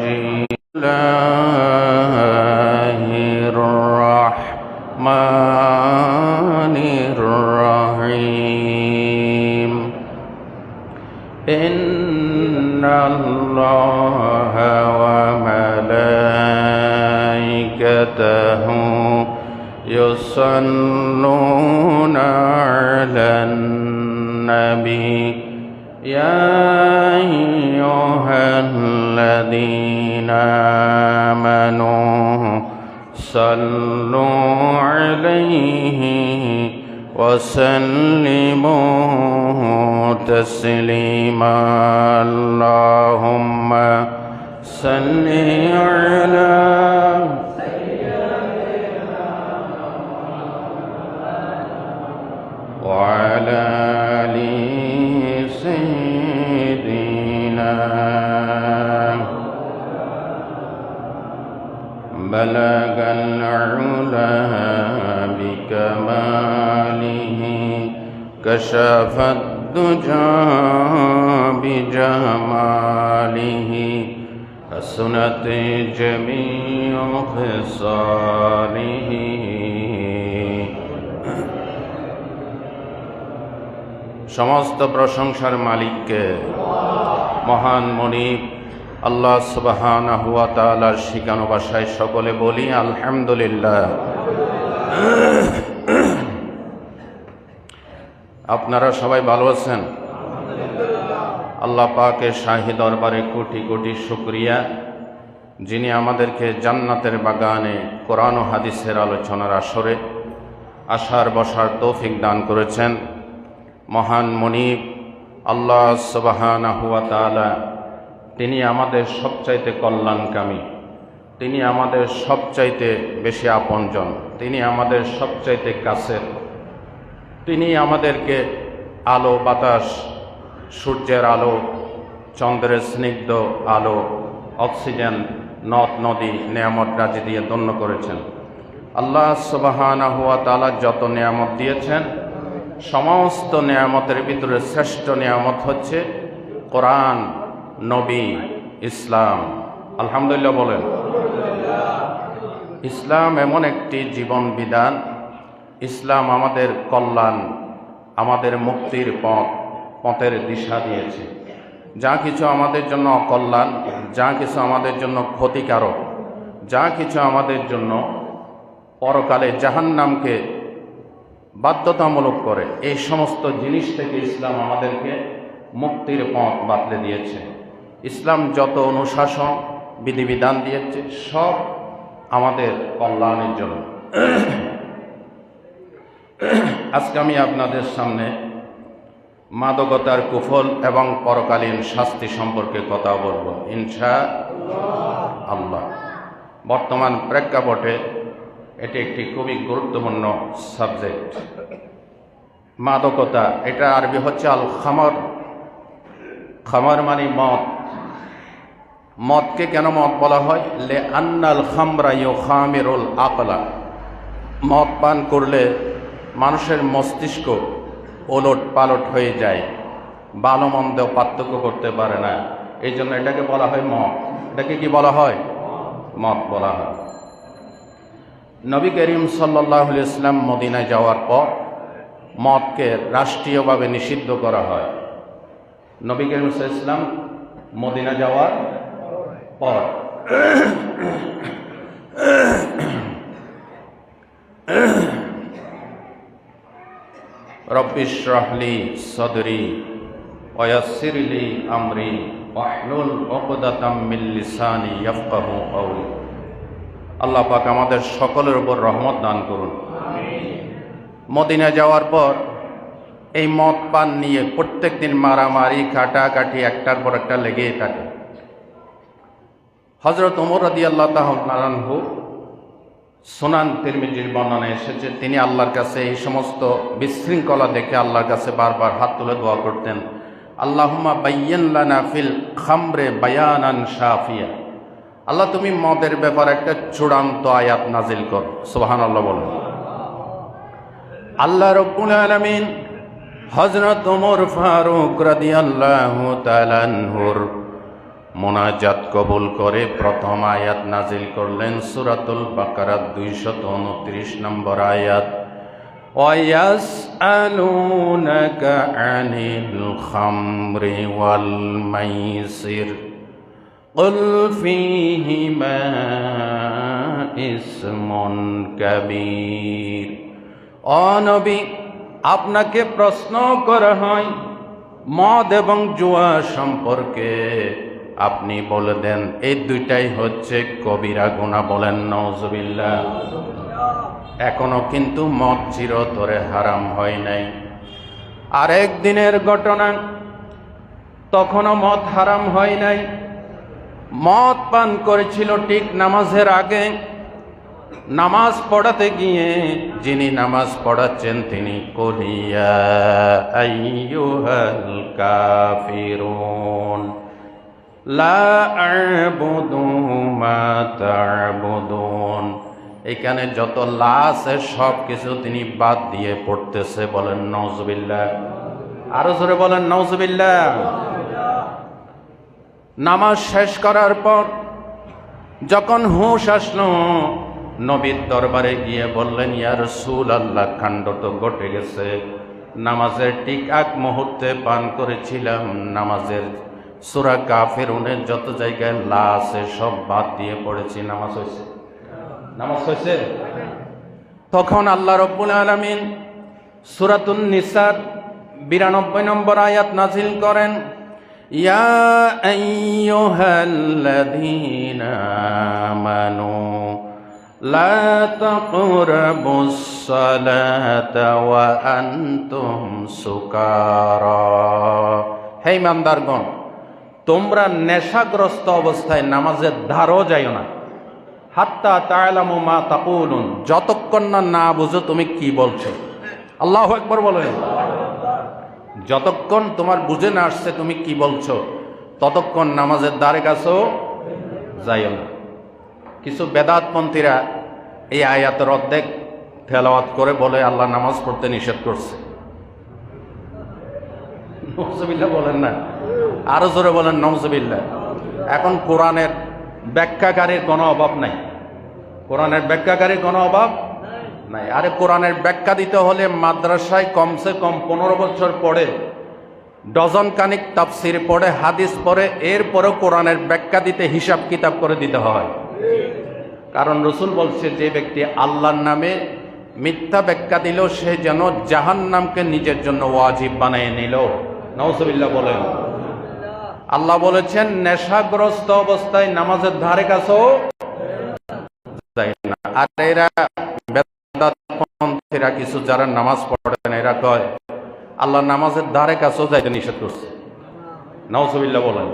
الرجيم الله الرحمن الرحيم إن الله وملائكته يصلون على النبي يا أيها الذين آمنوا صلوا عليه وسلموا تسليما اللهم صل على وعلى آل سيدنا بلغ العلا بكماله كشف الدجى بجماله حسنت جميع خصاله সমস্ত প্রশংসার মালিককে মহান মনিব আল্লাহ সুবহানাহু ওয়া তাআলার শিখানো ভাষায় সকলে বলি আলহামদুলিল্লাহ। আপনারা সবাই ভালো আছেন? আল্লাহ পাকের শাহী দরবারে কোটি কোটি শুকরিয়া, যিনি আমাদেরকে জান্নাতের বাগানে কোরআন ও হাদিসের আলোচনার আসরে আসার বসার তৌফিক দান করেছেন। মহান মনিব আল্লাহ সুবহানাহু ওয়া তাআলা তিনি আমাদের সবচাইতে কল্যাণকামী, তিনি আমাদের সবচাইতে বেশি আপনজন, তিনি আমাদের সবচাইতে কাছের, তিনি আমাদেরকে আলো বাতাস, সূর্যের আলো, চন্দ্রের স্নিগ্ধ আলো, অক্সিজেন, নদ নদী, নেয়ামত রাজি দিয়ে ধন্য করেছেন। আল্লাহ সুবহানাহু ওয়া তাআলা যত নেয়ামত দিয়েছেন, সমস্ত নেয়ামতের ভিতরে শ্রেষ্ঠ নেয়ামত হচ্ছে কোরআন, নবী, ইসলাম। আলহামদুলিল্লাহ বলেন। ইসলাম এমন একটি জীবন বিধান, ইসলাম আমাদের কল্যাণ, আমাদের মুক্তির পথের দিশা দিয়েছে। যা কিছু আমাদের জন্য অকল্যাণ, যা কিছু আমাদের জন্য ক্ষতিকারক, যা কিছু আমাদের জন্য পরকালে জাহান্নামকে বাধ্যতামূলক করে, এই সমস্ত জিনিস থেকে ইসলাম আমাদেরকে মুক্তির পথ বাতলে দিয়েছে। ইসলাম যত অনুশাসন বিধিবিধান দিয়েছে সব আমাদের কল্যাণের জন্য। আজকে আমি আপনাদের সামনে মাদকতার কুফল এবং পরকালীন শাস্তি সম্পর্কে কথা বলবো ইনশাআল্লাহ। বর্তমান প্রেক্ষাপটে এটি একটি খুবই গুরুত্বপূর্ণ সাবজেক্ট। মাদকতা, এটা আরবি হচ্ছে আল খামর। খামর মানে মদ। মদকে কেন মদ বলা হয়? লে আন্নাল খামরা ইউখামিরুল আকলা। মদ পান করলে মানুষের মস্তিষ্ক ওলট পালট হয়ে যায়, ভালো মন্দ পার্থক্য করতে পারে না, এই জন্য এটাকে বলা হয় মদ। এটাকে কি বলা হয়? মদ বলা হয়। নবী করিম সাল্লাল্লাহু আলাইহি ওয়াসাল্লাম মদিনায় যাওয়ার পর মদকে রাষ্ট্রীয়ভাবে নিষিদ্ধ করা হয়। নবী করিম সাল্লাল্লাহু আলাইহি ওয়াসাল্লাম মদিনা যাওয়ার পর রব্বি ইশরাহ লি সাদরি ওয়া ইয়াসসির লি আমরি ওয়াহলুল উকদাতাম মিন লিসানি ইয়াফকাহু কওলি। আল্লাহ পাক আমাদের সকলের উপর রহমত দান করুন। মদিনা যাওয়ার পর এই মদ পান নিয়ে প্রত্যেক দিন মারামারি কাটাকাটি একটার পর একটা লেগেই থাকে। হযরত ওমর রাদিয়াল্লাহু তাআলা আনহু, সুনান তিরমিজির বর্ণনা এসেছে, তিনি আল্লাহর কাছে এই সমস্ত বিশৃঙ্খলা দেখে আল্লাহর কাছে বারবার হাত তুলে দোয়া করতেন, আল্লাহুম্মা বায়্যিন লানা ফিল খামরে বায়ানান শাফিয়া। আল্লাহ তুমি মদের ব্যাপারে একটা চূড়ান্ত আয়াত নাজিল কর। সুবহানাল্লাহ বলেন। আল্লাহ রাব্বুল আলামিন হযরত ওমর ফারুক রাদিয়াল্লাহু তাআলা আনহুর মোনাজাত কবুল করে প্রথম আয়াত নাজিল করলেন সূরাতুল বাকারা 229 নম্বর আয়াত। ওয়ায়াসআলুনাকা আনিল খামরি ওয়াল মাইসির কুল ফীহিমা ইসমুন কাবীর। ও নবী, আপনাকে প্রশ্ন করা হয় মদ এবং জুয়া সম্পর্কে, আপনি বলে দেন এই দুইটাই হচ্ছে কবিরা গুনাহ। বলেন নাউজুবিল্লাহ। এখনো কিন্তু মদ চিরতরে হারাম হয় নাই। আরেক দিনের ঘটনা, তখনও মদ হারাম হয় নাই। মদ পান করেছিল ঠিক নামাজের আগে। নামাজ পড়াতে গিয়ে যিনি নামাজ পড়াচ্ছেন তিনি কুলিয়া আইয়ুহাল কাফিরুন লা আ'বুদু মা তা'বুদুন। এখানে যত লা আছে সব কিছু তিনি বাদ দিয়ে পড়তেছে। বলেন নাউজুবিল্লাহ। আরো জোরে বলেন নাউজুবিল্লাহ। নামাজ শেষ করার পর যখন হুঁশ আসলো, নবীর দরবারে গিয়ে বললেন, ইয়া রাসূলুল্লাহ, কাণ্ড তো ঘটে গেছে। নামাজের ঠিক আগ মুহূর্তে পান করেছিলাম, নামাজের সূরা কাফিরুনের যত জায়গায় লা আছে সব বাদ দিয়ে পড়েছি। নামাজ হয়েছে? নামাজ হয়েছে? তখন আল্লাহ রাব্বুল আলামিন সূরাতুন নিসার 92 নম্বর আয়াত নাজিল করেন, ইয়া আইয়ুহাল্লাযীনা আমানু লা তাকরাবুস সালাতা ওয়া আনতুম সুকারা। হে ইমানদারগণ, তোমরা নেশাগ্রস্ত অবস্থায় নামাজের ধারও যাইও না। হাত্তা তা'লামু মা তাকুলুন, যতক্ষণ না বুঝো তুমি কি বলছো। আল্লাহু আকবার বলেন। যতক্ষণ তোমার বুঝে না আসছে তুমি কি বলছো, ততক্ষণ নামাজের দ্বারে কাছেও যাইও না। কিছু বেদাতপন্থীরা এই আয়াতের অর্ধেক তেলাওয়াত করে বলে আল্লাহ নামাজ পড়তে নিষেধ করছে। নাউজুবিল্লাহ বলেন না, আরো জোরে বলেন নাউজুবিল্লাহ। এখন কোরআনের ব্যাখ্যাকারীর কোনো অভাব নাই। কোরআনের ব্যাখ্যাকারীর কোনো অভাব নাই। আরে কোরআনের ব্যাখ্যা দিতে হলে মাদ্রাসায় কমসে কম 15 বছর পড়ে, ডজন কানিক তাফসির পড়ে, হাদিস পড়ে, এরপরেও কোরআনের ব্যাখ্যা দিতে হিসাব কিতাব করে দিতে হয়। কারণ রাসূল বলছে, যে ব্যক্তি আল্লাহর নামে মিথ্যা ব্যাখ্যা দিল সে যেন জাহান্নামকে নিজের জন্য ওয়াজিব বানিয়ে নিল। নাউজুবিল্লাহ বলেন। আল্লাহ বলেছেন নেশাগ্রস্ত অবস্থায় নামাজের ধারে কাছেও যায় না। আর এরা বেদাতপন্থীরা কিছু যারা নামাজ পড়ে না, এরা কয় আল্লাহ নামাজের ধারে কাছেও যাইতে নিষেধ করছে। নাউজুবিল্লাহ বলেন।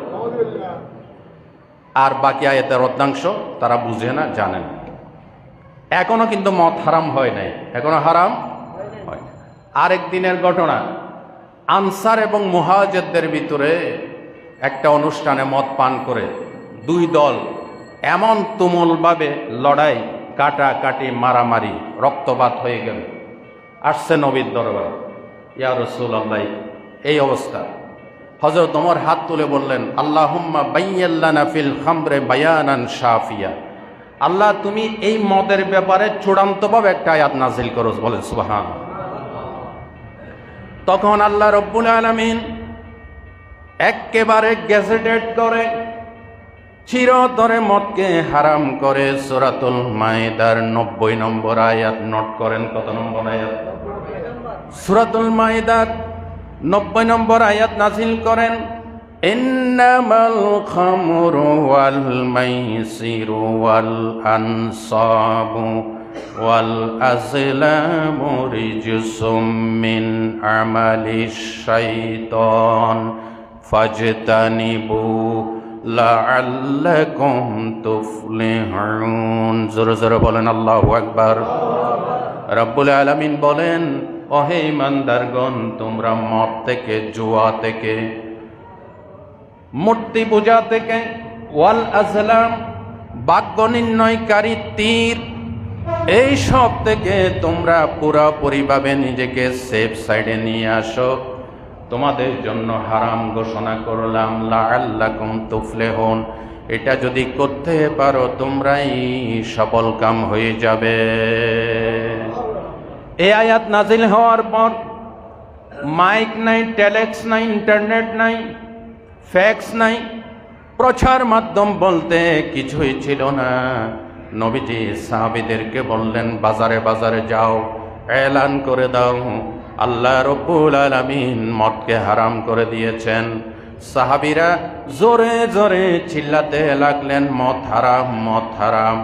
আর বাকি আয়াতের অর্ধাংশ তারা বুঝে না, জানে না। এখনো কিন্তু মদ হারাম হয় নাই, এখনো হারাম হয়। আরেক দিনের ঘটনা, আনসার এবং মুহাজিরদের ভিতরে একটা অনুষ্ঠানে মদ পান করে দুই দল এমন তুমুলভাবে লড়াই, কাটাকাটি, মারামারি, রক্তপাত হয়ে গেল। আসছে নবীর দরবারে, ইয়া রাসূলুল্লাহ, এই অবস্থা। হযরত ওমর হাত তুলে বললেন, আল্লাহুম্মা বায়্যিন লানা ফিল খামরে বায়ানান শাফিয়া। আল্লাহ, তুমি এই মদের ব্যাপারে চূড়ান্তভাবে একটা আয়াত নাজিল করো। বলেন সুবহানাল্লাহ। তখন আল্লাহ রাব্বুল আলামিন একেবারে গেজেটেড করে চিরতরে মদকে হারাম করে সূরাতুল মায়েদার 90 নম্বর আয়াত নোট করেন। কত নম্বর আয়াত? সূরাতুল মায়েদার 90 নম্বর আয়াত নাজিল করেন, ইন্নামাল খামরু ওয়াল মাইসিরু ওয়াল আনসাবু ওয়াল আজলামু রিজসুম মিন আমালিশ শাইতান ফাজতানিবু লাআল্লাকুম তুফলিহুন। জোরে জোরে বলেন আল্লাহু আকবার। রব্বুল আলামিন বলেন, ওহে ইমানদারগণ, তোমরা মদ থেকে, জুয়া থেকে, মূর্তি পূজা থেকে, ওয়াল আজলাম, ভাগ্য নির্ণয়কারী তীর, এই সব থেকে তোমরা পুরোপুরিভাবে নিজেকে সেফ সাইডে নিয়ে আসো। তোমাদের জন্য হারাম ঘোষণা করলাম লাআল্লাকুম তুফলিহুন, এটা যদি করতে পারো তোমরাই সফল কাম হয়ে যাবে। এই আয়াত নাজিল হওয়ার পর মাইক নাই, টেলেক্স নাই, ইন্টারনেট নাই, ফ্যাক্স নাই, প্রচার মাধ্যম বলতে কিছুই ছিল না। নবীজি সাহাবীদেরকে বললেন, বাজারে বাজারে যাও, এলান করে দাও আল্লাহ রব্বুল আলামিন মদকে হারাম করে দিয়েছেন। সাহাবীরা জোরে জোরে চিল্লাতে লাগলেন, মদ হারাম, মদ হারাম।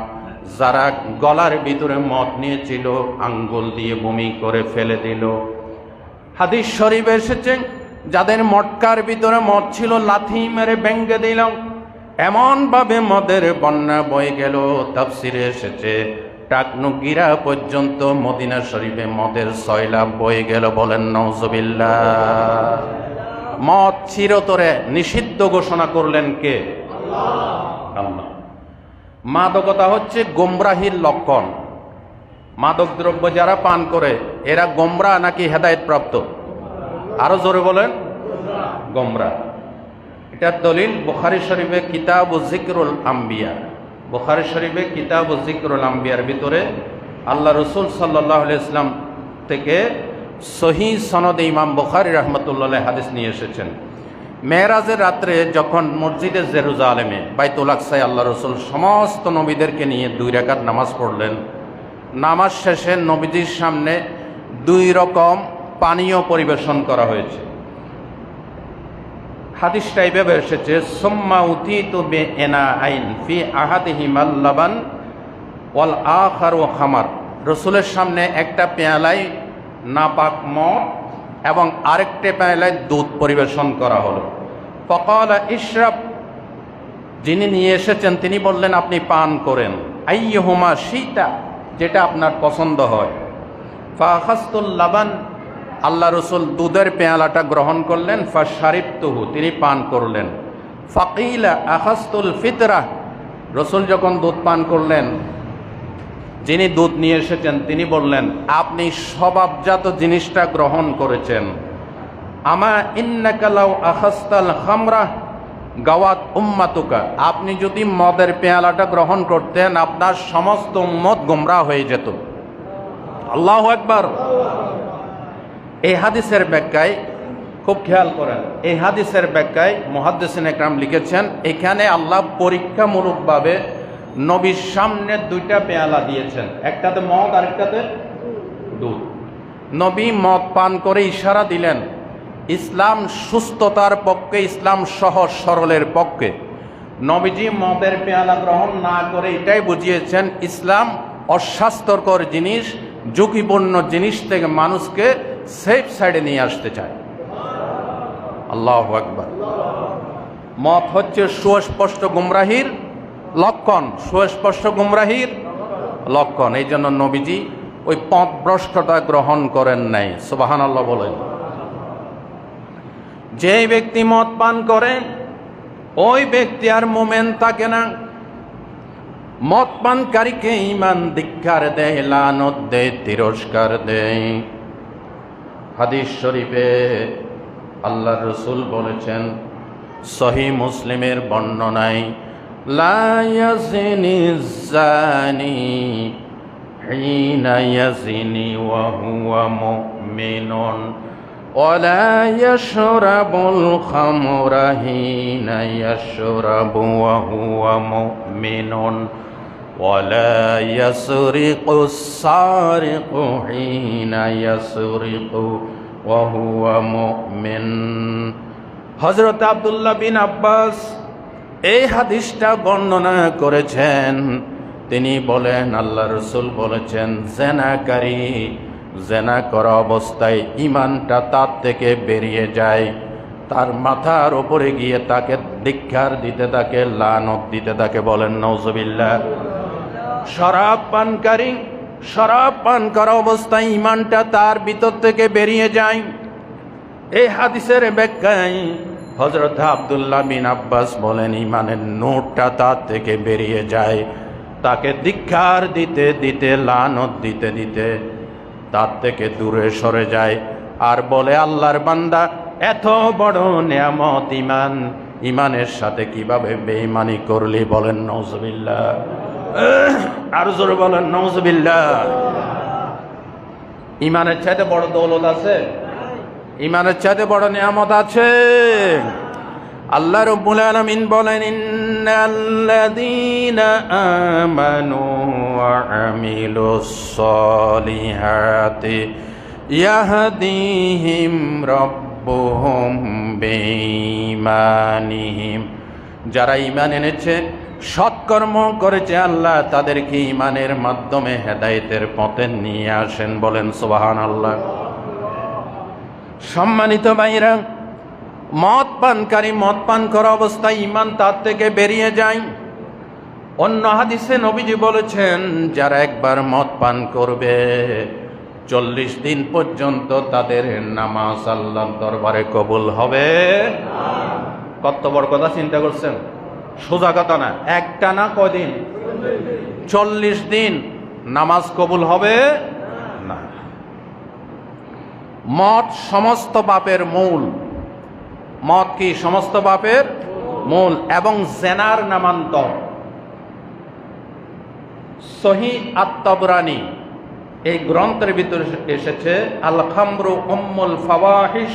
যারা গলার ভিতরে মদ নিয়েছিল আঙ্গুল দিয়ে বমি করে ফেলে দিল। হাদিস শরীফে এসেছে, যাদের মটকার ভিতরে মদ ছিল লাথি মেরে ভেঙে দিল। এমন ভাবে মদের বন্যা বয়ে গেল, তাফসিরে এসেছে টাকনুগিরা পর্যন্ত মদিনা শরীফে মদের সয়লাব বয়ে গেল। বলেন নাউজুবিল্লাহ। মদ চিরতরে নিষিদ্ধ ঘোষণা করলেন কে? আল্লাহ। মাদকতা হচ্ছে গোমরাহির লক্ষণ। মাদক দ্রব্য যারা পান করে এরা গোমরা নাকি হেদায়েত প্রাপ্ত? আরো জোরে বলেন, গোমরা। এটার দলিল বুখারী শরীফে কিতাব যিকরুল আম্বিয়া। বুখারী শরীফে কিতাব যিকরুল আম্বিয়ার ভিতরে আল্লাহ রাসূল সাল্লাল্লাহু আলাইহি ওয়াসাল্লাম থেকে সহিহ সনদে ইমাম বুখারী রাহমাতুল্লাহ আলাইহি হাদিস নিয়ে এসেছেন। মেরাজের রাত্রে যখন মসজিদে জেরুজালেমে বাইতুল আকসায় আল্লাহ রাসূল সমস্ত নবীদেরকে নিয়ে 2 রাকাত নামাজ পড়লেন। নামাজ শেষে নবীজির সামনে 2 রকম পানীয় পরিবেশন করা হয়েছে। হাদিসটা এইভাবে এসেছে, সুম্মা উতিতু বিইনাআইন ফি আহাদিহিমাল লাবান ওয়াল আখারু খামার। রাসূলের সামনে একটা পেয়ালায় নাপাক মদ এবং আরেকটা পেয়ালায় দুধ পরিবেশন করা হলো। ফাকালা ইশরাব, যিনি নিয়ে এসেছেন তিনি বললেন আপনি পান করেন। আইয়ুহুমা শিতা, যেটা আপনার পছন্দ হয়। ফাখাসতুল লাবান, আল্লাহ রসুল দুধের পেয়ালাটা গ্রহণ করলেন। ফাশারিবতুহু, তিনি পান করলেন। ফাকিলা আখাসতুল ফিতরা, রসুল যখন দুধ পান করলেন, যিনি দুধ নিয়ে এসেছেন তিনি বললেন আপনি স্বভাবজাত জিনিসটা গ্রহণ করেছেন। আমা ইন্নাকা লাউ আখাসতাল খামরা গাওয়াত উম্মাতুকা, আপনি যদি মদের পেয়ালাটা গ্রহণ করতেন আপনার সমস্ত উম্মত গোমরাহ হয়ে যেত। আল্লাহু আকবার। এই হাদিসের ব্যাখ্যায় খুব খেয়াল করেন, এই হাদিসের ব্যাখ্যায় মুহাদ্দিসিন একরাম লিখেছেন এখানে আল্লাহ পরীক্ষামূলকভাবে নবীর সামনে 2টা পেয়ালা দিয়েছেন, একটাতে মদ আরেকটাতে দুধ। নবী মদ পান করে ইশারা দিলেন ইসলাম সুস্থতার পক্ষে, ইসলাম সহজ সরলের পক্ষে। নবীজি মদের পেয়ালা গ্রহণ না করে এটাই বুঝিয়েছেন ইসলাম অস্বাস্থ্যকর জিনিস, ঝুঁকিপূর্ণ জিনিস থেকে মানুষকে সেফ সাইডে নিয়ে আসতে চায়। আল্লাহু আকবার। মদ হচ্ছে সুস্পষ্ট গুমরাহির লক্ষণ, সুস্পষ্ট গুমরাহির লক্ষণ। এই জন্য নবীজি ওই পথভ্রষ্টতা গ্রহণ করেন নাই। সুবহানাল্লাহ বলেন। যে ব্যক্তি মদ পান করে ওই ব্যক্তি আর মুমিন থাকে না। মদ পানকারীকে ঈমান ধিক্কার দেয়, লানত দেয়, তিরস্কার দেয়। হাদিস শরীফে আল্লাহর রাসূল বলেছেন, সহিহ মুসলিমের বর্ণনায়, লা ইয়াজিনি জানি হিনা ইয়াজিনি ওয়া হুয়া মুমিনুন ওয়ালা ইয়াশরাবুল খামরা হিনা ইয়াশরাবু ওয়া হুয়া মুমিনুন ওয়ালা ইয়াসরিকুস সারিকু হিনা ইয়াসরিকু ওয়া হুয়া মুমিন। হযরত আব্দুল্লাহ বিন আব্বাস এই হাদিসটা বর্ণনা করেছেন। তিনি বলেন আল্লাহ রাসূল বলেছেন জেনাকারী জেনা করা অবস্থায় ঈমানটা তার থেকে বেরিয়ে যায়, তার মাথার উপরে গিয়ে তাকে ধিক্কার দিতে থাকে, লানত দিতে থাকে। বলেন নাউজুবিল্লাহ। শরাব পানকারী শরাব পান করা অবস্থায় ঈমানটা তার ভিতর থেকে বেরিয়ে যায়। এই হাদিসের ব্যাখ্যায় হযরত আব্দুল্লাহ বিন আব্বাস বলেন ঈমানের নূরটা তার থেকে বেরিয়ে যায়, তাকে ধিক্কার দিতে দিতে, লানত দিতে দিতে তার থেকে দূরে সরে যায়। আর বলে আল্লাহর বান্দা এত বড় নিয়ামত ইমান, ইমানের সাথে কিভাবে বেঈমানি করলি বলেন নাউজুবিল্লাহ। আর জোরে বলেন নাউজুবিল্লাহ। ইমানের চাইতে বড় দৌলত আছে? ইমানের চাইতে বড় নিয়ামত আছে? আল্লাহ রাব্বুল আলামিন বলেন, ইন্নাল্লাযীনা আমানু ওয়া আমিলুস সলিহাতি ইয়াহদিহিম রাব্বুহুম বিঈমানিহিম। যারা ঈমান এনেছে, সৎকর্ম করেছে, আল্লাহ তাদেরকে ঈমানের মাধ্যমে হেদায়েতের পথে নিয়ে আসেন। বলেন সুবহানাল্লাহ। সম্মানিত ভাইরা, মদ পানকারী মদ পান করা অবস্থায় ঈমান তার থেকে বেরিয়ে যায়। অন্য হাদিসে নবীজি বলেছেন, যারা একবার মদ পান করবে 40 দিন পর্যন্ত তাদের নামাজ আল্লাহর দরবারে কবুল হবে। কত বড় কথা চিন্তা করছেন? সোজা কথা না, একটা না, কয়দিন? 40 দিন নামাজ কবুল হবে না। মদ সমস্ত পাপের মূল। মদ কি সমস্ত পাপের মূল এবং জেনার নামান্তর। সহিহ আত-তাবরানী এই গ্রন্থের ভিতরে এসেছে, আল খামরু উম্মুল ফাওয়াহিশ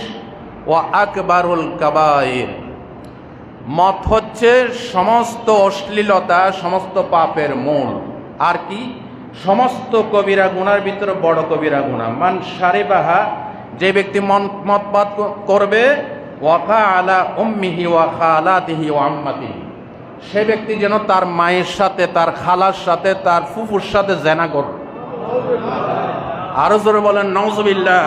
ওয়া আকবারুল কাবাইর। মদ হচ্ছে সমস্ত অশ্লীলতা, সমস্ত পাপের মূল। আর কি? সমস্ত কবিরা গুনার ভিতরে বড় কবিরা গুনাহ। মান শারিবাহা, যে ব্যক্তি মদ পান করবে, ওয়াকা আলা উম্মিহি ওয়া খালাতিহি ওয়া আম্মাতিহি, সে ব্যক্তি যেন তার মায়ের সাথে, তার খালার সাথে, তার ফুফুর সাথে জেনা করবে। আরো জোরে বলেন নাউজুবিল্লাহ।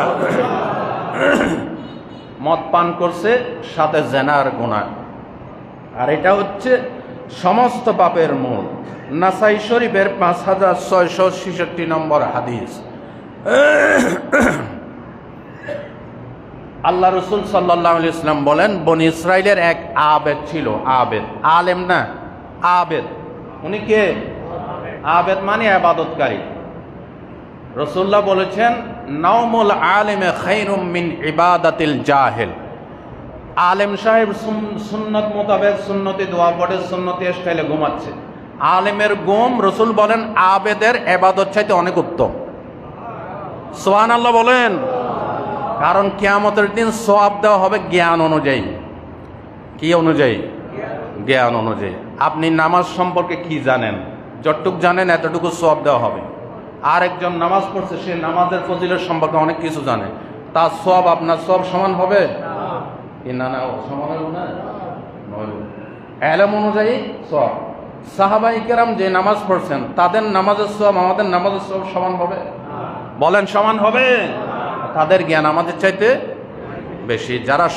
মদ পান করছে, সাথে জেনার গুনাহ। আর এটা হচ্ছে সমস্ত পাপের মূল। নাসাই শরীফের 5666 নম্বর হাদিস। আল্লাহ রসুল সাল্লাল্লাহু আলাইহি ওয়াসাল্লাম বলেন, বনি ইসরাইলের এক আবেদ ছিল। আবেদ, আলেম না, আবেদ। উনি কে? আবেদ মানে ইবাদতকারী। রাসূলুল্লাহ বলেছেন, নাওমুল আলিমে খায়রুম মিন ইবাদাতিল জাহিল। আলেম সাহেব সুন্নত মোতাবেক সুন্নতি দোয়া পড়ে, সুন্নতি স্টাইলে ঘুমাচ্ছে। আলেমের ঘুম, রসুল বলেন, আবেদের ইবাদত চাইতে অনেক উত্তম। সুবহানাল্লাহ বলেন। কারণ কিয়ামতের দিন সওয়াব দেওয়া হবে জ্ঞান অনুযায়ী। কি অনুযায়ী? জ্ঞান অনুযায়ী। আপনি নামাজ সম্পর্কে কি জানেন? যতটুকু জানেন এতটুকু সওয়াব দেওয়া হবে। আর একজন নামাজ পড়ছে, সে নামাজের ফজিলত সম্পর্কে অনেক কিছু জানে, তার সওয়াব আপনার সওয়াব সমান হবে কি না? না, সমান হবে না। ইলম অনুযায়ী সওয়াব। সাহাবায়ে কেরাম যে নামাজ পড়ছেন, তাদের নামাজের সওয়াব আমাদের নামাজের সওয়াব সমান হবে? বলেন সমান হবে? তাদের জ্ঞান আমাদের চাইতে বেশি। যারা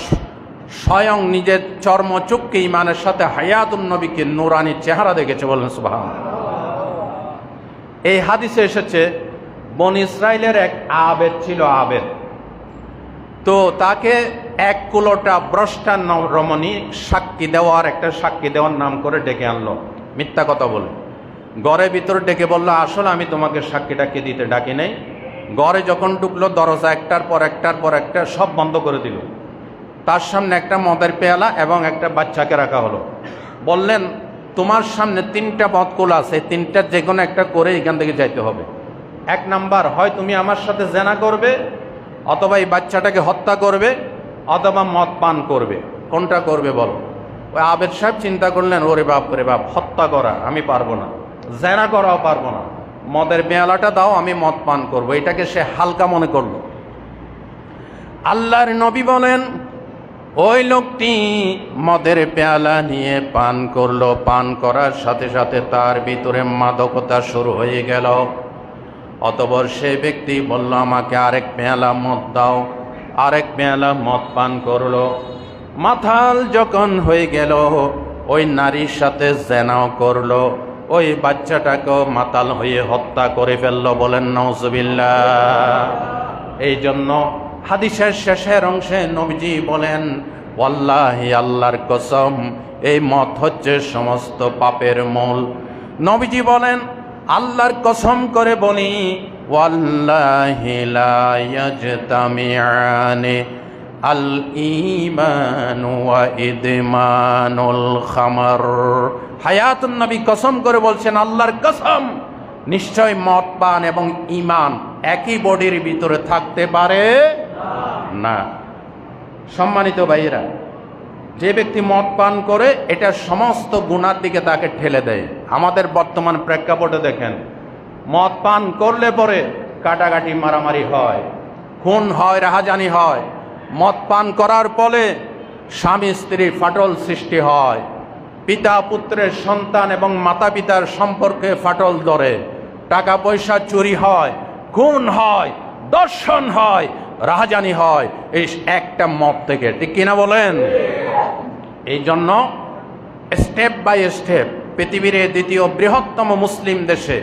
স্বয়ং নিজের চর্মচক্ষে ঈমানের সাথে হায়াতুন নবীকে নূরানী চেহারা দেখেছে, বলেন সুবহানাল্লাহ। এই হাদিসে এসেছে, বনি ইসরাইলের এক আবেদ ছিল। আবেদ তো তাকে এক কুলোটা ভ্রষ্টা রমণী সাক্ষী দেওয়ার নাম করে ডেকে আনলো, মিথ্যা কথা বলে। ঘরের ভিতরে ডেকে বললো, আসলে আমি তোমাকে সাক্ষীটাকে দিতে ডাকি নাই। ঘরে যখন ঢুকলো, দরজা একটার পর একটা সব বন্ধ করে দিল। তার সামনে একটা মদের পেয়ালা এবং একটা বাচ্চাকে রাখা হলো। বললেন, তোমার সামনে 3টা পথকুল আছে, 3টার যে কোনো একটা করে এখান থেকে যাইতে হবে। 1 নাম্বার, হয় তুমি আমার সাথে জেনা করবে, অথবা এই বাচ্চাটাকে হত্যা করবে, অথবা মদ পান করবে। কোনটা করবে বলো? ওই আবেদ সাহেব চিন্তা করলেন, ওরে বাপ রে বাপ, হত্যা করা আমি পারবো না, জেনা করাও পারবো না, মদের পেয়ালাটা দাও, আমি মদ পান করবো। এটাকে সে হালকা মনে করলো। আল্লাহর নবী বলেন, ওই লোকটি মদের পেয়ালা নিয়ে পান করলো। পান করার সাথে সাথে তার ভিতরে মাদকতা শুরু হয়ে গেল। অতঃপর সেই ব্যক্তি বলল, আমাকে আরেক পেয়ালা মদ দাও। আরেক পেয়ালা মদ পান করলো। মাতাল যখন হয়ে গেল, ওই নারীর সাথে জেনাও করলো। ওই বাচ্চাটাকেও মাতাল হয়ে হত্যা করে ফেললো। বলেন নাউজুবিল্লাহ। এই জন্য হাদিসের শেষের অংশে নবীজি বলেন, ওয়াল্লাহি, আল্লাহর কসম, এই মদ হচ্ছে সমস্ত পাপের মূল। নবীজি বলেন, আল্লাহর কসম করে বলি, ওয়াল্লাহি লা ইয়াজতামিআনি আল ঈমানু ওয়া ইদমানুল খামর। হায়াতুন নবী কসম করে বলছেন, আল্লাহর কসম, নিশ্চয় মদ পান এবং ঈমান একই বডির ভিতরে থাকতে পারে না। সম্মানিত ভাইয়েরা, যে ব্যক্তি মদ পান করে এটা সমস্ত গুনার দিকে তাকে ঠেলে দেয়। আমাদের বর্তমান প্রেক্ষাপটে দেখেন, মদ পান করলে পরে কাটাকাটি, মারামারি হয়, খুন হয়, রাহাজানি হয়। মদ পান করার ফলে স্বামী স্ত্রীর ফাটল সৃষ্টি হয়, পিতা পুত্রের, সন্তান এবং মাতা পিতার সম্পর্কে ফাটল ধরে, টাকা পয়সা চুরি হয়, খুন হয়, দর্শন হয়, রাহাজানি হয়, এই একটা মদ থেকে। ঠিক কিনা বলেন? এই জন্য স্টেপ বাই স্টেপ পৃথিবীর দ্বিতীয় বৃহত্তম মুসলিম দেশে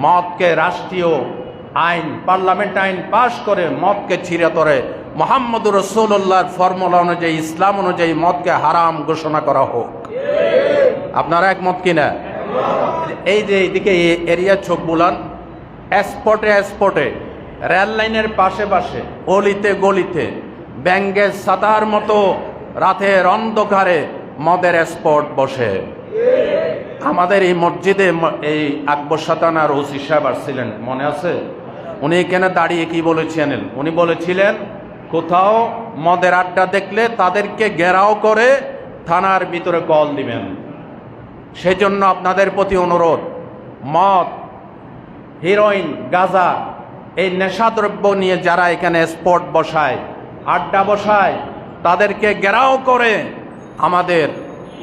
মদকে রাষ্ট্রীয় আইন, পার্লামেন্ট আইন পাশ করে মদকে ছিঁড়ে ধরে মুহাম্মদুর রাসূলুল্লাহর ফর্মুলা অনুযায়ী, ইসলাম অনুযায়ী মদকে হারাম ঘোষণা করা হোক। আপনারা একমত কিনা? এই যে এইদিকে এরিয়া চোখ বুলান, স্পটে স্পটে, রেল লাইনের পাশে পাশে, অলিতে গলিতে, ব্যাঙ্গের ছাতার মতো রাতের অন্ধকারে মদের স্পট বসে। আমাদের এই মসজিদে এই আকবর সাতানার ওসি সাহেব আসছিলেন, মনে আছে? উনি এখানে দাঁড়িয়ে কি বলেছিলেন? উনি বলেছিলেন, কোথাও মদের আড্ডা দেখলে তাদেরকে ঘেরাও করে থানার ভিতরে কল দিবেন। সেই জন্য আপনাদের প্রতি অনুরোধ, মদ, হিরোইন, গাঁজা, এই নেশাদ্রব্য নিয়ে যারা এখানে স্পট বসায়, আড্ডা বসায়, তাদেরকে ঘেরাও করে আমাদের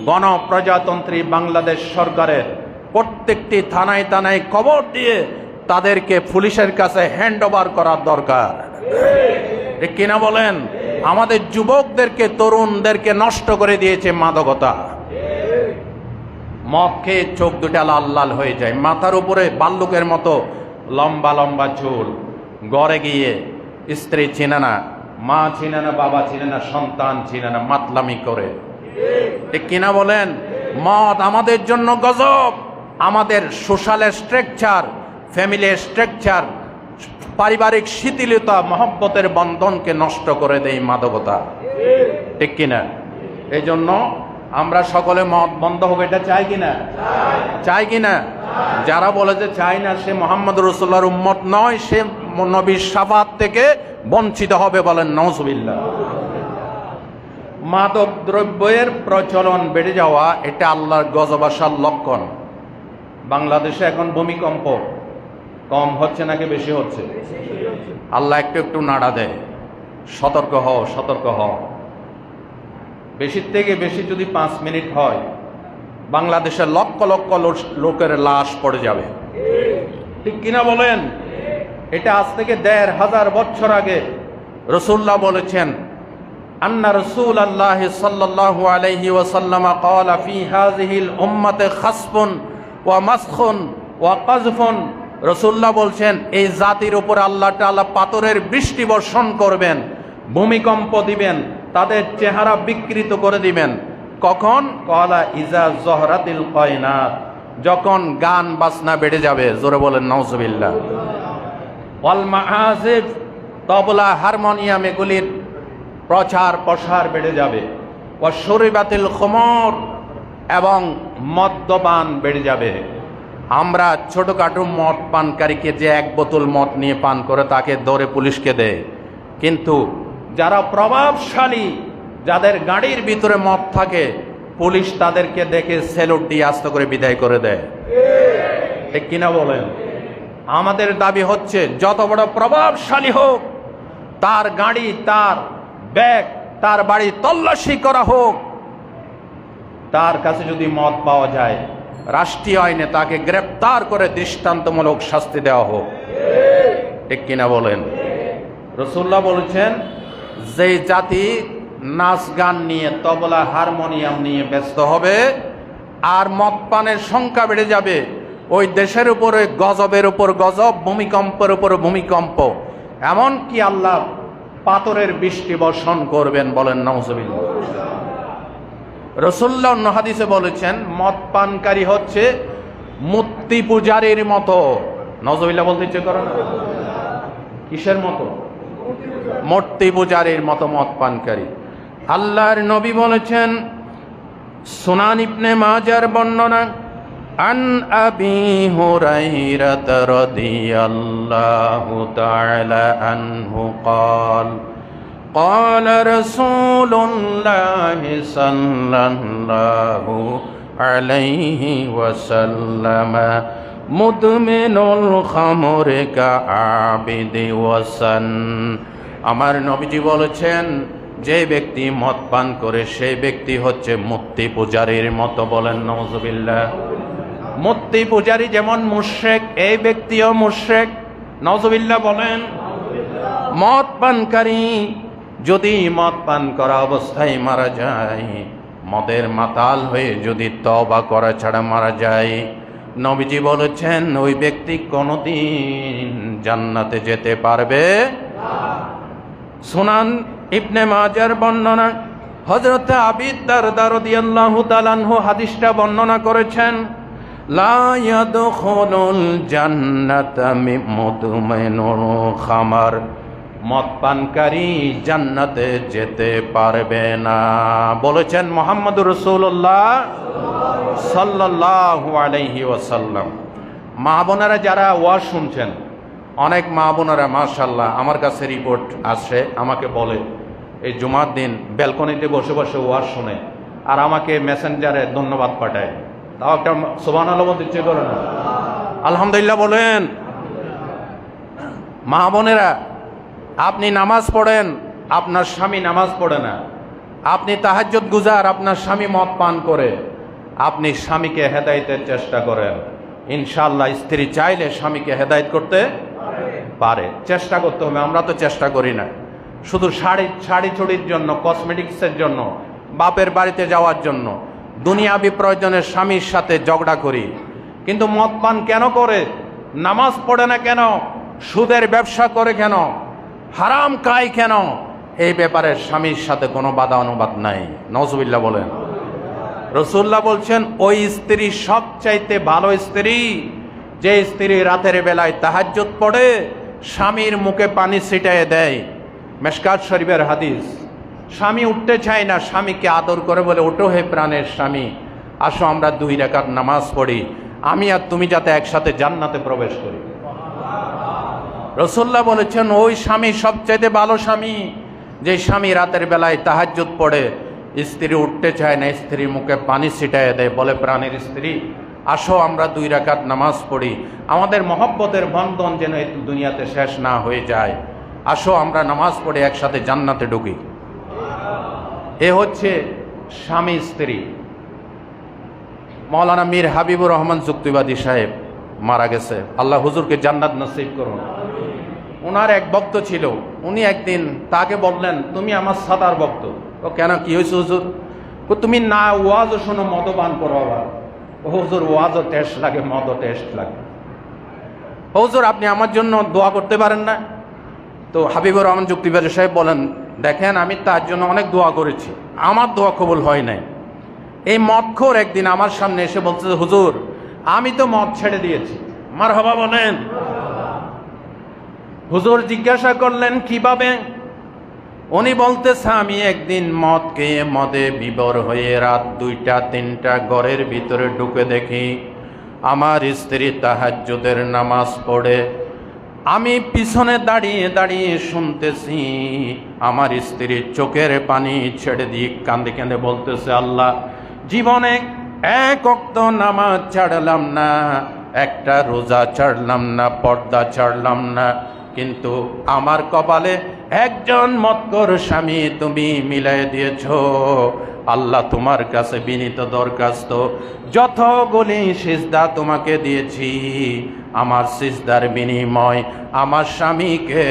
গণপ্রজাতন্ত্রী বাংলাদেশ সরকারের প্রত্যেকটি থানায় থানায় খবর দিয়ে তাদেরকে পুলিশের কাছে হ্যান্ড ওভার করার দরকার। ঠিক কিনা বলেন? আমাদের যুবকদেরকে, তরুণদেরকে নষ্ট করে দিয়েছে মাদকতা। মদ খেয়ে চোখ দুটা লাল লাল হয়ে যায়, মাথার উপরে বাল্লুকের মতো লম্বা লম্বা চুল, গড়ে গিয়ে স্ত্রী চিনে না, মা চিনে না, বাবা চিনে না, সন্তান চিনে না, মাতলামি করে। ঠিক কিনা বলেন? মদ আমাদের জন্য গজব। আমাদের সোশ্যাল স্ট্রাকচার, ফ্যামিলি স্ট্রাকচার, পারিবারিক শিথিলতা, মহব্বতের বন্ধনকে নষ্ট করে দেয় মাদকতা। ঠিক কিনা? এই জন্য আমরা সকলে মদ বন্ধ হোক, এটা চাই কিনা? চাই কিনা? যারা বলে যে চাই না, সে মুহাম্মদ রাসূলুল্লাহর উম্মত নয়, সে নবীর শাফাত থেকে বঞ্চিত হবে। বলেন নাউজুবিল্লাহ। মাদক দ্রব্যের প্রচলন বেড়ে যাওয়া এটা আল্লাহর গজব আসার লক্ষণ। বাংলাদেশে এখন ভূমিকম্প কম হচ্ছে নাকি বেশি হচ্ছে? আল্লাহ একটু একটু নাড়া দেয়, সতর্ক হও, সতর্ক হও। বেশির থেকে বেশি যদি 5 মিনিট হয়, বাংলাদেশের লক্ষ লক্ষ লোকের লাশ পড়ে যাবে। ঠিক কিনা বলেন? এটা আজ থেকে 1500 বছর আগে রাসূলুল্লাহ বলেছেন, আন্না রাসূলুল্লাহ সাল্লাল্লাহু আলাইহি ওয়াসাল্লাম ক্বালা ফি হাযিহিল উম্মাতি খাসফুন ওয়া মাসখুন ওয়া কাযফুন। রাসূলুল্লাহ বলছেন, এই জাতির উপর আল্লাহ তাআলা পাথরের বৃষ্টি বর্ষণ করবেন, ভূমিকম্প দিবেন, তাদের চেহারা বিকৃত করে দিবেন। কখন? ক্বালা ইজা যহরাতিল কায়নাত, যখন গান বাজনা বেড়ে যাবে। জোরে বলেন নাউজুবিল্লাহ। ওয়াল মাআজিফ, তবলা, হারমোনিয়াম, এগুলির প্রচার প্রসার বেড়ে যাবে। ওয়া শুরিবাতিল খুমর, এবং মদ্যপান বেড়ে যাবে। আমরা ছোটখাটো মদ পানকারীকে যে 1 বোতল মদ নিয়ে পান করে তাকে ধরে পুলিশকে দেয়, কিন্তু যারা প্রভাবশালী, যাদের গাড়ির ভিতরে মদ থাকে, পুলিশ তাদেরকে দেখে স্যালুট দিয়ে আস্তে করে বিদায় করে দেয়। ঠিক কিনা বলেন? আমাদের দাবি হচ্ছে, যত বড় প্রভাবশালী হোক, তার গাড়ি, তার ব্যাগ, তার বাড়ি তল্লাশি করা হোক। তার কাছে যদি মদ পাওয়া যায়, রাষ্ট্রীয় আইনে তাকে গ্রেপ্তার করে দৃষ্টান্তমূলক শাস্তি দেওয়া হোক। ঠিক কিনা বলেন? রাসূলুল্লাহ বলেছেন, যে জাতি নাচ গান নিয়ে, তবলা, হারমোনিয়াম নিয়ে ব্যস্ত হবে আর মদ পানের সংখ্যা বেড়ে যাবে, ওই দেশের উপরে গজবের উপর গজব, ভূমিকম্পের উপর ভূমিকম্প, এমনকি আল্লাহ পাথরের বৃষ্টি বর্ষণ করবেন। বলেন নাউজুবিল্লাহ। রাসূলুল্লাহ অন্য হাদিসে বলেছেন, মদ পানকারী হচ্ছে মূর্তি পূজারীর মতো। নাউজুবিল্লাহ বলতে ইচ্ছে করে না? কিসের মতো? মূর্তি পূজারীর মতো মদ পানকারী। আল্লাহর নবী বলেছেন, সুনান ইবনে মাজার বর্ণনা, আন আবি হুরায়রা রাদিয়াল্লাহু তাআলা আনহু قال قال رسول الله صلى الله عليه وسلم مدمن الخمر كعابد وسن। আমার নবীজি বলেছেন, যে ব্যক্তি মদ পান করে সেই ব্যক্তি হচ্ছে মূর্তি পূজারীর মতো। বলেন নাউজুবিল্লাহ। মূর্তি পূজারী যেমন মুশরিক, এই ব্যক্তিও মুশরিক। নাউজুবিল্লাহ বলেন। মদ পানকারী যদি মদ পান করা অবস্থায় মারা যায়, মদের মাতাল হয়ে যদি তওবা করা ছাড়া মারা যায়, নবীজি বলেছেন ওই ব্যক্তি কোনোদিন জান্নাতে যেতে পারবে না। সুনান ইবনে মাজার বর্ণনা, হযরত আবী দারদা রাদিয়াল্লাহু তাআলা আনহু হাদিসটা বর্ণনা করেছেন, লা ইয়াদখুলুল জান্নাতা মুদমিনুল খামার। মদ পানকারী জান্নাতে যেতে পারবে না, বলেছেন মুহাম্মদুর রাসূলুল্লাহ সাল্লাল্লাহু আলাইহি ওয়াসাল্লাম। মা বোনেরা যারা ওয়াজ শুনছেন, অনেক মা বোনেরা মাশাআল্লাহ আমার কাছে রিপোর্ট আসে, আমাকে বলে এই জুমার দিন ব্যালকনিতে বসে বসে ওয়াজ শুনে আর আমাকে মেসেঞ্জারে ধন্যবাদ পাঠায়। তাও একটা সুবহানাল্লাহ বলতে ইচ্ছে করে না? আলহামদুলিল্লাহ বলেন। মা বোনেরা, আপনি নামাজ পড়েন, আপনার স্বামী নামাজ পড়ে না। আপনি তাহাজ্জুদ গুজার, আপনার স্বামী মদ পান করে। আপনি স্বামীকে হেদায়েতের চেষ্টা করেন, ইনশাআল্লাহ স্ত্রী চাইলে স্বামীকে হেদায়েত করতে পারে। চেষ্টা করতে হবে, আমরা তো চেষ্টা করি না। শুধু শাড়ি চুড়ির জন্য, কসমেটিক্সের জন্য, বাপের বাড়িতে যাওয়ার জন্য দুনিয়াবি প্রয়োজনে স্বামীর সাথে ঝগড়া করি। কিন্তু মদ পান কেন করে? নামাজ পড়ে না কেন? সুদের ব্যবসা করে কেন? হারাম খায় কেন? এই ব্যাপারে স্বামীর সাথে কোনো বাধা অনুবাদ নাই। নাউজুবিল্লাহ বলেন। রাসূলুল্লাহ বলছেন, ওই স্ত্রী সবচাইতে ভালো স্ত্রী যে স্ত্রী রাতের বেলায় তাহাজ্জুদ পড়ে স্বামীর মুখে পানি ছিটায় দেয়। মেশকাত শরীফের হাদিস। স্বামী উঠতে চায় না, স্বামীকে আদর করে বলে, ওঠো হে প্রাণের স্বামী, আসো আমরা 2 রাকাত নামাজ পড়ি, আমি আর তুমি যাতে একসাথে জান্নাতে প্রবেশ করি। রাসূলুল্লাহ বলেছেন, ওই স্বামী সবচাইতে ভালো স্বামী যে স্বামী রাতের বেলায় তাহাজ্জুদ পড়ে, স্ত্রী উঠতে চায় না, স্ত্রীর মুখে পানি ছিটায় দেয়, বলে প্রাণের স্ত্রী আসো আমরা 2 রাকাত নামাজ পড়ি, আমাদের মহব্বতের বন্ধন যেন এই দুনিয়াতে শেষ না হয়ে যায়, আসো আমরা নামাজ পড়ে একসাথে জান্নাতে ঢুকি। এ হচ্ছে স্বামী স্ত্রী। মাওলানা মীর হাবিবুর রহমান যুক্তিবাদী সাহেব মারা গেছে, আল্লাহ হুজুরকে জান্নাত নসিব করুন। ওনার এক ভক্ত ছিল, উনি একদিন তাকে বললেন, তুমি আমার সাদার ভক্ত। ও কেন, কি হয়েছে হুজুর? তুমি না ওয়াজও শোনো, মদপান করো। আবার হুজুর ওয়াজও টেস্ট লাগে, মদও টেস্ট লাগে। হুজুর আপনি আমার জন্য দোয়া করতে পারেন না? তো হাবিবুর রহমান যুক্তিবাদী সাহেব বলেন, দেখেন আমি তার জন্য অনেক দোয়া করেছি, আমার দোয়া কবুল হয় নাই। এই মদখোর একদিন আমার সামনে এসে বলছে, হুজুর আমি তো মদ ছেড়ে দিয়েছি। মারহাবা বলেন। হুজুর জিজ্ঞাসা করলেন কিভাবে? উনি বলতেছে, আমি একদিন মদ খেয়ে মদে বিভোর হয়ে রাত 2টা-3টা ঘরের ভিতরে ঢুকে দেখি আমার স্ত্রী তাহাজ্জুদের নামাজ পড়ে। আমি পিছনে দাঁড়িয়ে দাঁড়িয়ে শুনতেছি আমার স্ত্রী চোখের পানি ছেড়ে দিয়ে কাঁদে কাঁদে বলতেছে, আল্লাহ জীবনে 1 ওয়াক্ত নামাজ ছাড়লাম না, একটা রোজা ছাড়লাম না, পর্দা ছাড়লাম না, কিন্তু আমার কপালে একজন মদখোর স্বামী তুমি মিলাই দিয়েছ। আল্লাহ তোমার কাছে বিনীত দরখাস্ত, যতগুলি সিজদা তোমাকে দিয়েছি আমার সিজদার বিনিময় আমার স্বামীকে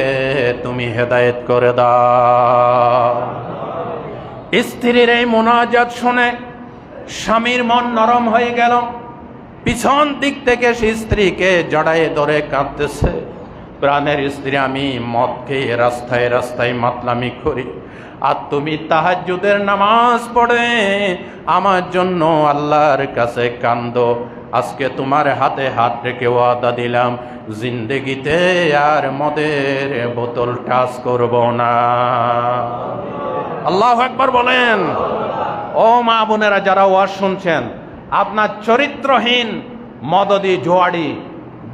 তুমি হেদায়েত করে দাও। স্ত্রীর এই মুনাজাত শুনে স্বামীর মন নরম হয়ে গেল। পিছন দিক থেকে সে স্ত্রীকে জড়ায়ে ধরে কাঁদতেছে, প্রাণের স্ত্রী আমি মদ খেয়ে রাস্তায় রাস্তায় মাতলামি করি, আর তুমি তাহাজ্জুদের নামাজ পড়ে আমার জন্য আল্লাহর কাছে কান্দো, আজকে তোমার হাতে হাত রেখে ওয়াদা দিলাম, জিন্দেগিতে আর মদের বোতল টাচ করব না। আল্লাহু আকবার বলেন। ও মা বোনেরা যারা ওয়াজ শুনছেন, আপনার চরিত্রহীন মদদি, জোয়াড়ি,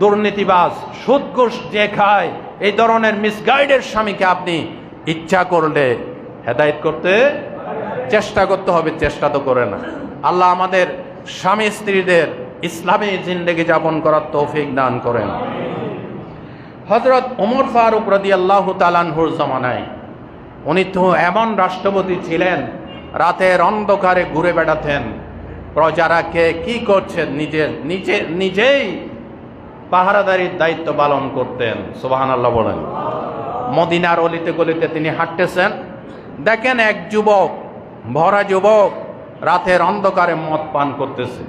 দুর্নীতিবাজ, সুদঘুষ যে খায়, এই ধরনের মিসগাইডের স্বামীকে আপনি ইচ্ছা করলে হেদায়েত করতে চেষ্টা করতে হবে, চেষ্টা তো করে না। আল্লাহ আমাদের স্বামী স্ত্রীদের ইসলামী জিন্দেগি যাপন করার তৌফিক দান করেন। হযরত ওমর ফারুক রাদিয়াল্লাহু তাআলা আনহুর জামানায়, উনি তো এমন রাষ্ট্রপতি ছিলেন, রাতের অন্ধকারে ঘুরে বেড়াতেন, প্রজারা কে কি করছেন নিজেই পাহারাদারির দায়িত্ব পালন করতেন। সুবহানাল্লাহ বলেন। মদিনার অলিতে গলিতে তিনি হাঁটতেছেন, দেখেন এক যুবক, ভরা যুবক রাতের অন্ধকারে মদ পান করতেছে।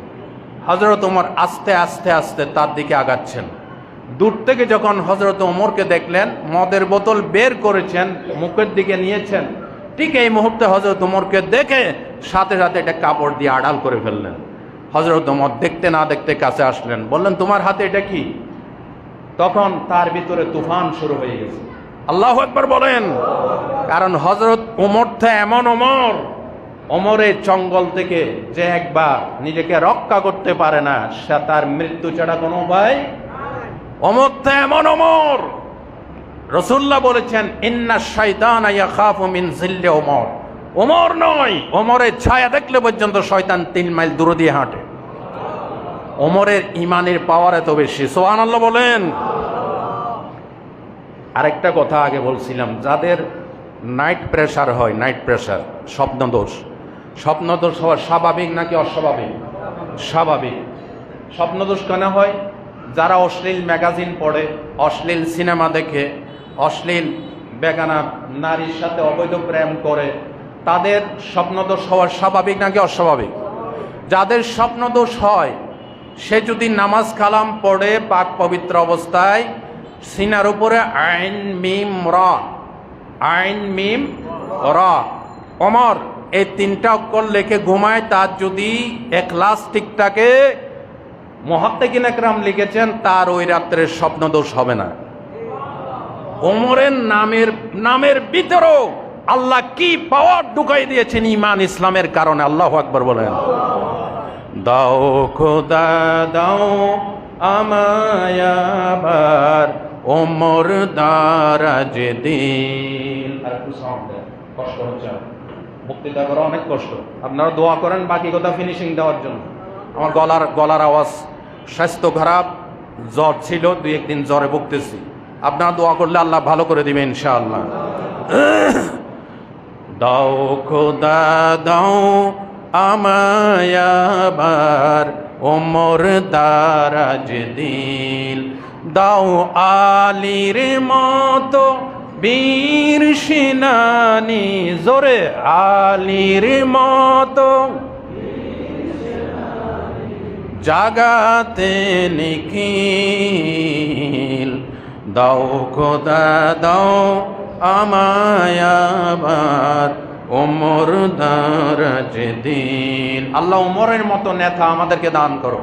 হযরত ওমর আস্তে আস্তে আস্তে তার দিকে আগাচ্ছেন। দূর থেকে যখন হযরত ওমরকে দেখলেন, মদের বোতল বের করেছেন, মুখের দিকে নিয়েছেন, ঠিক এই মুহূর্তে হযরত ওমরকে দেখে সাথে সাথে একটা কাপড় দিয়ে আড়াল করে ফেললেন। হযরত ওমর দেখতে না দেখতে কাছে আসলেন, বললেন, তোমার হাতে এটা কি? তখন তার ভিতরে তুফান শুরু হয়ে গেছে। আল্লাহু আকবার বলেন। কারণ হযরত ওমর তো এমন ওমর, ওমরের চঙ্গল থেকে যে একবার নিজেকে রক্ষা করতে পারে না, সে তার মৃত্যু ছাড়া কোনো উপায়। ওমর তো এমন ওমর, রাসূলুল্লাহ বলেছেন, ইন্না শাইতানা ইয়াখাফু মিন জিল্লি ওমর। ওমর নয়, ওমরের ছায়া দেখলে পর্যন্ত শয়তান 3 মাইল দূরে দিয়ে হাঁটে। ওমরের ইমানের পাওয়ার এত বেশি। সুবহানাল্লাহ বলেন। আরেকটা কথা আগে বলছিলাম, যাদের নাইট প্রেসার হয়, নাইট প্রেসার, স্বপ্নদোষ, স্বপ্নদোষ হওয়া স্বাভাবিক নাকি অস্বাভাবিক? স্বাভাবিক। স্বপ্নদোষ কেন হয়? যারা অশ্লীল ম্যাগাজিন পড়ে, অশ্লীল সিনেমা দেখে, অশ্লীল বেগানা নারীর সাথে অবৈধ প্রেম করে, তাদের স্বপ্নদোষ হওয়া স্বাভাবিক নাকি অস্বাভাবিক? যাদের স্বপ্নদোষ হয়, সে যদি নামাজ কালাম পড়ে পাক পবিত্র অবস্থায় সিনার উপরে আইন মিম রা, আইন মিম রা, ওমর এই 3টা অক্ষর লেখে ঘুমায়, তার যদি ইখলাস ঠিক থাকে, মুহাদ্দিকিন একরাম লিখেছেন, তার ওই রাত্রের স্বপ্নদোষ হবে না। ওমরের নামের ভিতরেও আল্লাহ কি পাওয়ার ঢুকাই দিয়েছেন ঈমান ইসলামের কারণে। আল্লাহু আকবার বলেন। দাও খোদা দাও আমায় আবার ওমর দারাজ দিল। আর একটু সাউন্ড দেন, কষ্ট হচ্ছে, বক্তৃতা করা অনেক কষ্ট। আপনারা দোয়া করেন বাকি কথা ফিনিশিং দেওয়ার জন্য। আমার গলার আওয়াজ, স্বাস্থ্য খারাপ, জ্বর ছিল, 2-1 দিন জ্বরে ভুগতেছি। আপনারা দোয়া করলে আল্লাহ ভালো করে দিবেন ইনশাআল্লাহ। দাও খোদা দাও আমায় আবার ওমর দারাজ দিল, দাও আলীর মতো বীর সেনানি, জোরে আলীর মতো জাগাতে নিখিল, দাও খোদা দাও আমায় আবার ওমর দারাজ দিল। আল্লাহ ওমরের মতো নেতা আমাদেরকে দান করো।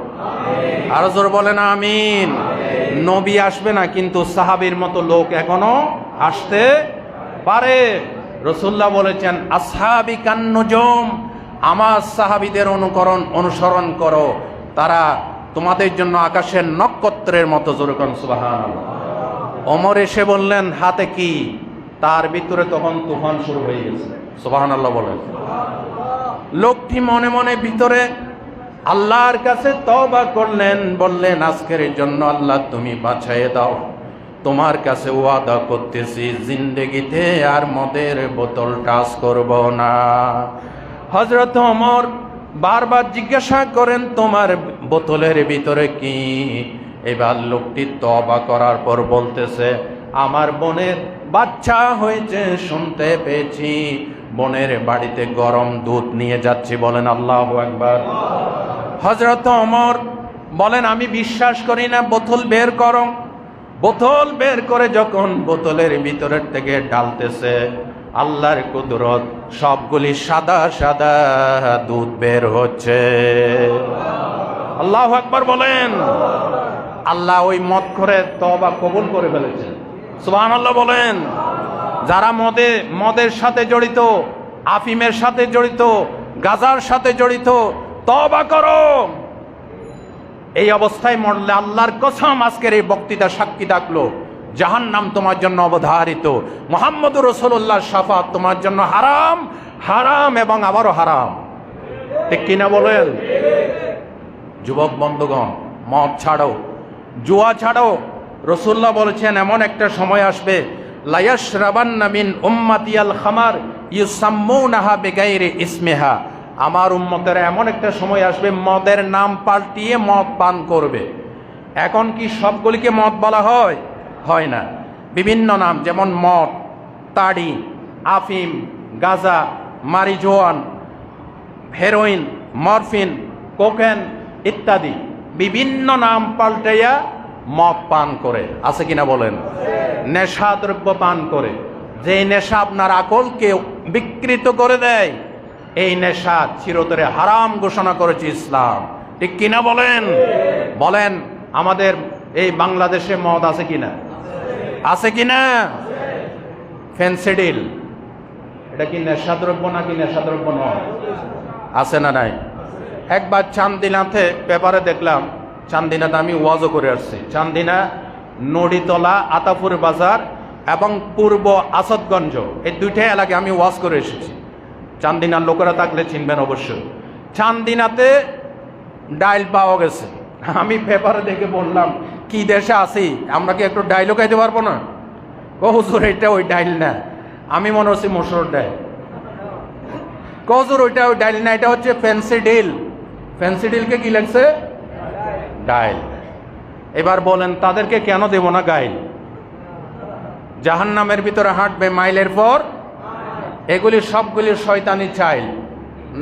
আরো জোর বলেন আমিন। নবী আসবে না, কিন্তু সাহাবীর মতো লোক এখনো আসতে পারে। রাসূলুল্লাহ বলেছেন, আসহাবি কান্নুজুম, আমার সাহাবীদের অনুসরণ করো, তারা তোমাদের জন্য আকাশের নক্ষত্রের মতো। জোরে কোন সুবহানাল্লাহ। ওমর এসে বললেন, হাতে কি? তার ভিতরে তখন তুফান শুরু হয়ে গেছে। সুবহানাল্লাহ বলেন। লোকটি মনে মনে ভিতরে আল্লাহর কাছে তওবা করলেন, বললেন, আজকের জন্য আল্লাহ তুমি বাঁচাইয়ে দাও, তোমার কাছে ওয়াদা করতেছি জিন্দেগিতে আর মদের বোতল টাচ করব না। হযরত ওমর বারবার জিজ্ঞাসা করেন, তোমার বোতলের ভিতরে কি? এবার লোকটি তওবা করার পর বলতেছে, আমার বোনের বাচ্চা হয়েছে, শুনতে পেয়েছি, বোনের বাড়িতে গরম দুধ নিয়ে যাচ্ছি। বলেন আল্লাহু আকবার। হযরত ওমর বলেন, আমি বিশ্বাস করি না, বোতল বের করো। বোতল বের করে যখন বোতলের ভিতরের থেকে ঢালতেছে, আল্লাহর কুদরত, সবগুলি সাদা সাদা দুধ বের হচ্ছে। আল্লাহু আকবার বলেন। আল্লাহ ওই মদ করে তওবা কবুল করে ফেলেছেন। সুবহানাল্লাহ বলেন। যারা মদের সাথে জড়িত, আফিমের সাথে জড়িত, গাজার সাথে জড়িত, তওবা করো। এই অবস্থায় মরলে আল্লাহর কসম আজকের এই বক্তৃতা সাক্ষী থাকলো, জাহান্নাম তোমার জন্য অবধারিত, মুহাম্মদুর রাসূলুল্লাহর শাফাত তোমার জন্য হারাম, হারাম এবং আবারও হারাম। ঠিক কিনা বলেন? যুবক বন্ধুগণ, মদ ছাড়ো, জুয়া ছাড়ো। রাসূলুল্লাহ বলেছেন এমন একটা সময় আসবে, লা ইয়াশরাবান্না মিন উম্মাতিয়াল খামার ইউসাম্মুনাহা বিগাইরি ইসমিহা। আমার উম্মতেরা এমন একটা সময় আসবে মদের নাম পাল্টিয়ে মদ পান করবে। এখন কি সবগুলিকে মদ বলা হয়? হয় না। বিভিন্ন নাম, যেমন মদ, তাড়ি, আফিম, গাঁজা, মারিজোয়ান, হেরোইন, মরফিন, কোকেন ইত্যাদি বিভিন্ন নাম পাল্টাইয়া মদ পান করে। আছে কিনা বলেন? নেশা দ্রব্য পান করে। যে নেশা আপনার আকলকে বিকৃত করে দেয়, এই নেশা চিরতরে হারাম ঘোষণা করেছে ইসলাম। ঠিক কিনা বলেন? বলেন আমাদের এই বাংলাদেশে মদ আছে কিনা? আছে কিনা? ফেন্সিডিল, এটা কি নেশাদ্রব্য নাকি নেশাদ্রব্য নয়? আছে না নাই? একবার চান্দিনাতে পেপারে দেখলাম, চান্দিনাতে আমি ওয়াজও করে আসছি, চান্দিনা, নড়িতলা, আতাপুর বাজার এবং পূর্ব আসাদগঞ্জ, এই দুইটাই এলাকায় আমি ওয়াজ করে এসেছি। চান্দিনার লোকেরা থাকলে চিনবেন অবশ্যই। চান্দিনাতে ডাইল পাওয়া গেছে। আমি পেপারে দেখে বললাম, কি দেশে আছি আমরা, কি একটু ডাইলও খাইতে পারবো না? হুজুর এটা ওই ডাইল না, আমি মনে হচ্ছে মসুর ডাইল। হুজুর ওইটা ওই ডাইল না, এটা হচ্ছে ফেন্সিডিল। ফেন্সিডিলকে কি লাগছে? ডাইল। এবার বলেন তাদেরকে কেন দেব না গাইল? জাহান্নামের ভিতরে হাঁটবে মাইলের পর। এগুলি সবগুলি শয়তানি চাইল।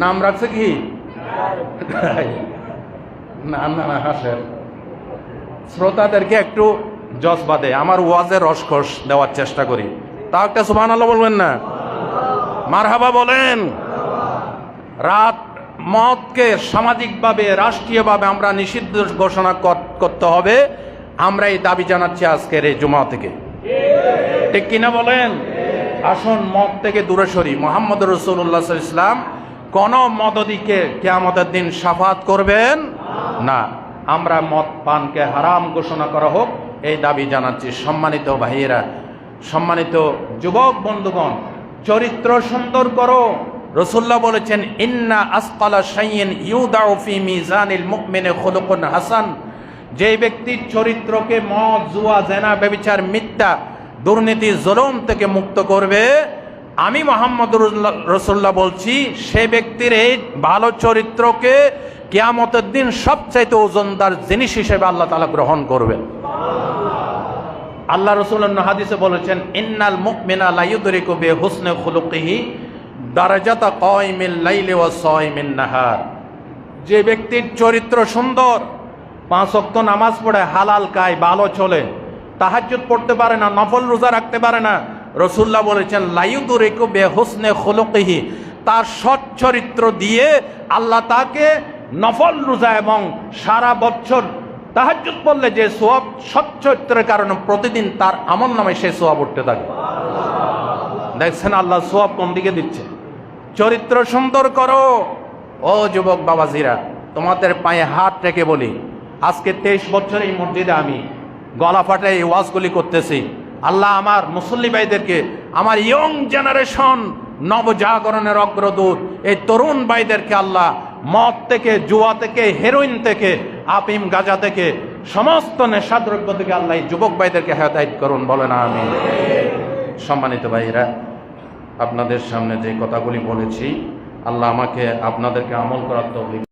নাম রাখছে কি? না না না, হাসেন। শ্রোতাদেরকে একটু জজবা দেয়, আমার ওয়াজের রসকস দেওয়ার চেষ্টা করি। তা একটা সুবহানাল্লাহ বলবেন না? মারহাবা বলেন। রাত মদকে সামাজিকভাবে, রাষ্ট্রীয়ভাবে আমরা নিষিদ্ধ ঘোষণা করতে হবে। আমরা এই দাবি জানাচ্ছি আজকের এই জুমা থেকে। ঠিক কিনা বলেন? আসুন মদ থেকে দূরে সরি। মুহাম্মদুর রাসূলুল্লাহ সাল্লাল্লাহু আলাইহি ওয়াসাল্লাম কোন মদদিকে কিয়ামতের দিন শাফাত করবেন না। আমরা মদ পানকে হারাম ঘোষণা করা হোক, এই দাবি জানাচ্ছি। সম্মানিত ভাইয়েরা, সম্মানিত যুবক বন্ধুগণ, চরিত্র সুন্দর করো। রাসূলুল্লাহ বলেছেন, ইন্না আসকালা শাইইন ইউদাউ ফি মিজানিল মুমিনি খুলুকুন হাসান। যে ব্যক্তির চরিত্রকে মদ, জুয়া, জেনা, ব্যভিচার, মিথ্যা, দুর্নীতি, জুলুম থেকে মুক্ত করবে, আমি মুহাম্মদুর রাসূলুল্লাহ বলছি, সে ব্যক্তির এই ভালো চরিত্রকে কিয়ামতের দিন সবচাইতে ওজনদার জিনিস হিসেবে আল্লাহ তাআলা গ্রহণ করবেন। আল্লাহ রাসূল হাদিসে বলেছেন, ইন্নাল মুমিনা লা ইউদরিকু বিহুসনি খুলুকিহি দারাজাতা কায়মিল লাইলি ওয়া সায়মিন নাহার। যে ব্যক্তির চরিত্র সুন্দর, 5 ওয়াক্ত নামাজ পড়ে, হালাল খায়, ভালো চলে, তাহাজ্জুদ পড়তে পারে না, নফল রোজা রাখতে পারে না, রাসূলুল্লাহ বলেছেন লা ইউদরিকু বিহুসনি খুলুকিহি, তার সৎ চরিত্র দিয়ে আল্লাহ তাকে নফল রোজা এবং সারা বছর তাহাজ্জুদ পড়লে যে সওয়াব, সৎ চরিত্রের কারণে প্রতিদিন তার আমলনামায় সেই সওয়াব উঠতে থাকে। দেখছেন আল্লাহ সওয়াব কোন দিকে দিচ্ছে? চরিত্র সুন্দর করো। ও যুবক বাবাজিরা, তোমাদের পায়ে হাত রেখে বলি, আজকে 23 বছর এই মসজিদে আমি গলা ফাটায় এই ওয়াজগুলি করতেছি। আল্লাহ আমার মুসল্লি ভাইদেরকে, আমার ইয়ং জেনারেশন, নবজাগরণের অগ্রদূত এই তরুণ ভাইদেরকে আল্লাহ মদ থেকে, জুয়া থেকে, হেরোইন থেকে, আফিম, গাঁজা থেকে, সমস্ত নেশাদ্রব্য থেকে আল্লাহ এই যুবক ভাইদেরকে হেদায়েত করুন, বলেন আমিন। সম্মানিত ভাইরা, আপনাদের সামনে যে কথাগুলি বলেছি, আল্লাহ আমাকে আপনাদেরকে আমল করার তৌফিক